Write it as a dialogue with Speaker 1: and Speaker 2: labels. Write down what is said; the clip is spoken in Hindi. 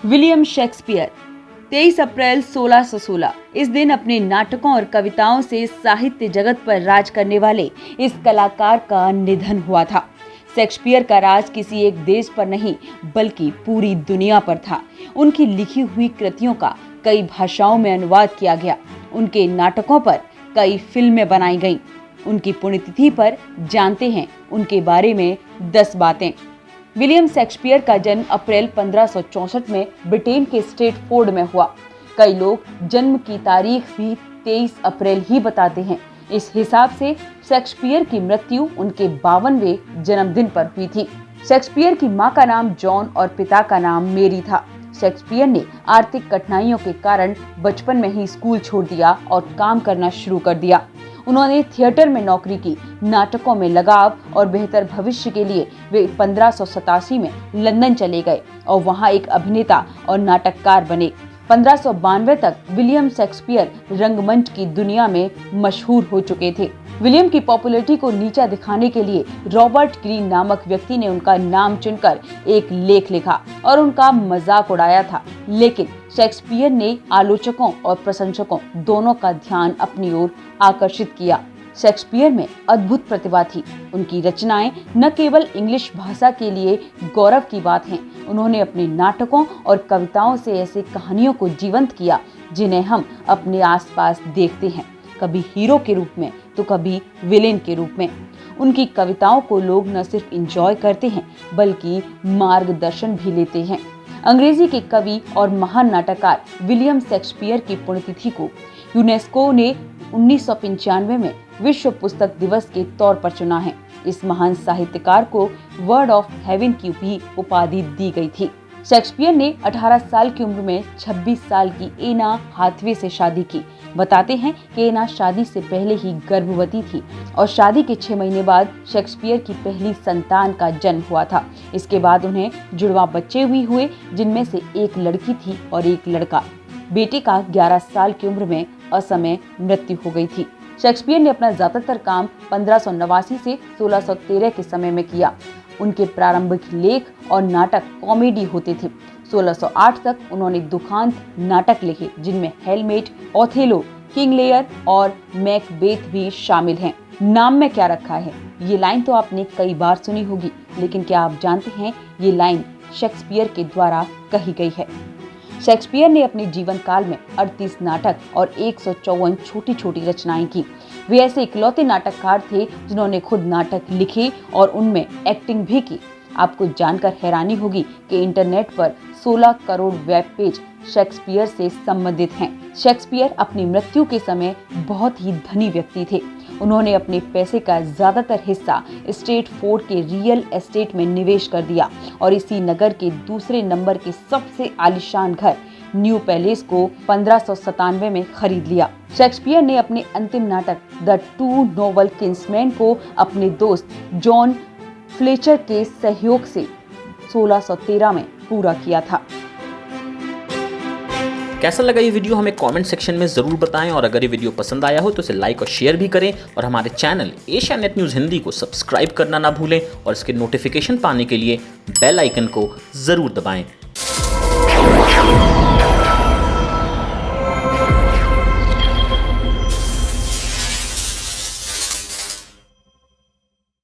Speaker 1: विलियम शेक्सपियर 23 अप्रैल 1616 इस दिन अपने नाटकों और कविताओं से साहित्य जगत पर राज करने वाले इस कलाकार का निधन हुआ था। शेक्सपियर का राज किसी एक देश पर नहीं बल्कि पूरी दुनिया पर था। उनकी लिखी हुई कृतियों का कई भाषाओं में अनुवाद किया गया। उनके नाटकों पर कई फिल्में बनाई गईं। उनकी पुण्यतिथि पर जानते हैं उनके बारे में 10 बातें। विलियम शेक्सपियर का जन्म अप्रैल 1564 में ब्रिटेन के स्ट्रेटफोर्ड में हुआ। कई लोग जन्म की तारीख भी 23 अप्रैल ही बताते हैं। इस हिसाब से शेक्सपियर की मृत्यु उनके 52वें जन्मदिन पर हुई थी। शेक्सपियर की मां का नाम जॉन और पिता का नाम मेरी था। शेक्सपियर ने आर्थिक कठिनाइयों के कारण बचपन में ही स्कूल छोड़ दिया और काम करना शुरू कर दिया। उन्होंने थिएटर में नौकरी की। नाटकों में लगाव और बेहतर भविष्य के लिए वे 1587 में लंदन चले गए और वहां एक अभिनेता और नाटककार बने। 1592 तक विलियम शेक्सपियर रंगमंच की दुनिया में मशहूर हो चुके थे। विलियम की पॉपुलैरिटी को नीचा दिखाने के लिए रॉबर्ट ग्रीन नामक व्यक्ति ने उनका नाम चुनकर एक लेख लिखा और उनका मजाक उड़ाया था। लेकिन शेक्सपियर ने आलोचकों और प्रशंसकों दोनों का ध्यान अपनी ओर आकर्षित किया। शेक्सपियर में अद्भुत प्रतिभा थी। उनकी रचनाएं न केवल इंग्लिश भाषा के लिए गौरव की बात हैं, उन्होंने अपने नाटकों और कविताओं से ऐसे कहानियों को जीवंत किया जिन्हें हम अपने आसपास देखते हैं, कभी हीरो के रूप में तो कभी विलेन के रूप में। उनकी कविताओं को लोग न सिर्फ एंजॉय करते हैं बल्कि मार्गदर्शन भी लेते हैं। अंग्रेजी के कवि और महान नाटककार विलियम शेक्सपियर की पुण्यतिथि को यूनेस्को ने 1995 में विश्व पुस्तक दिवस के तौर पर चुना है। इस महान साहित्यकार को वर्ड ऑफ हेवन की भी उपाधि दी गई थी। शेक्सपियर ने 18 साल की उम्र में 26 साल की एना हाथवे से शादी की। बताते हैं कि एना शादी से पहले ही गर्भवती थी और शादी के 6 महीने बाद शेक्सपियर की पहली संतान का जन्म हुआ था। इसके बाद उन्हें जुड़वा बच्चे भी हुए, जिनमें से एक लड़की थी और एक लड़का। बेटे का 11 साल की उम्र में असमय मृत्यु हो गई थी। शेक्सपियर ने अपना ज्यादातर काम 1589 से 1613 के समय में किया। उनके प्रारंभिक लेख और नाटक कॉमेडी होते थे। 1608 तक उन्होंने दुखांत नाटक लिखे, जिनमें हेलमेट, ओथेलो, किंग लेयर और मैकबेथ भी शामिल हैं। नाम में क्या रखा है? ये लाइन तो आपने कई बार सुनी होगी, लेकिन क्या आप जानते हैं ये लाइन शेक्सपियर के द्वारा कही गई है? शेक्सपियर ने अपने जीवन काल में 38 नाटक और 154 छोटी छोटी रचनाएं की। वे ऐसे इकलौते नाटककार थे जिन्होंने खुद नाटक लिखे और उनमें एक्टिंग भी की। आपको जानकर हैरानी होगी कि इंटरनेट पर 16 करोड़ वेब पेज शेक्सपियर से संबंधित हैं। शेक्सपियर अपनी मृत्यु के समय बहुत ही धनी व्यक्ति थे। उन्होंने अपने पैसे का ज्यादातर हिस्सा स्ट्रेटफोर्ड के रियल एस्टेट में निवेश कर दिया और इसी नगर के दूसरे नंबर के सबसे आलीशान घर न्यू पैलेस को 1597 में खरीद लिया। शेक्सपियर ने अपने अंतिम नाटक द टू नोबल किंग्समैन को अपने दोस्त जॉन फ्लेचर के सहयोग से 1613 में पूरा किया था।
Speaker 2: कैसा लगा ये वीडियो हमें कमेंट सेक्शन में जरूर बताएं और अगर ये वीडियो पसंद आया हो तो इसे लाइक और शेयर भी करें और हमारे channel Asia net news Hindi को सब्सक्राइब करना ना भूलें और इसके नोटिफिकेशन पाने के लिए बेल आइकन को जरूर दबाएं।